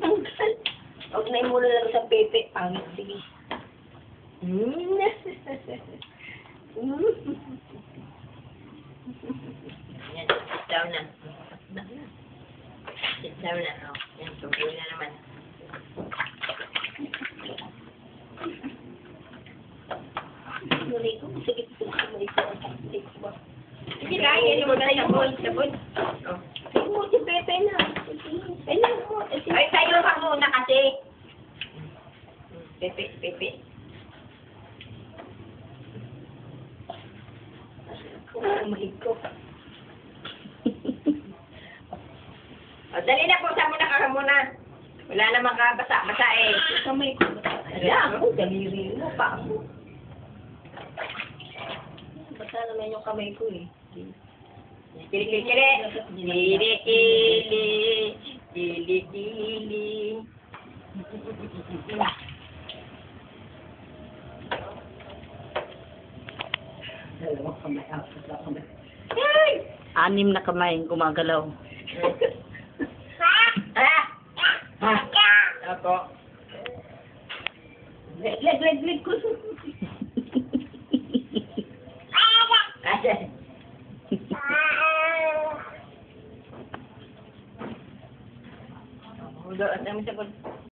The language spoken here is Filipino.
Huwag na imula lang sa pepe. Pangit, sige. Yan, sit down na. Sit down na. Oh, yan, tuloy na naman. Tuloy ko. Sige, tuloy ko. Sige lang, yan mo na sabon. Sabon. Oh. Sige mo, si Pepe na. Ay, tayo ka muna kasi. Pepe, Pepe. Kamay ko. O, dali na po, saan muna ka muna. Wala namang kabasa-basa eh. Kamay ko. Wala ako, daliri mo, pa mo. Basta naman yung kamay ko eh. Kili-kili. Kili-kili. Kili-kili. Dalawang kamay. Kamay. Ay! 6 na kamay gumagalaw. Ha? Ako. Leg ko. Ayan. Ulo, at namin sa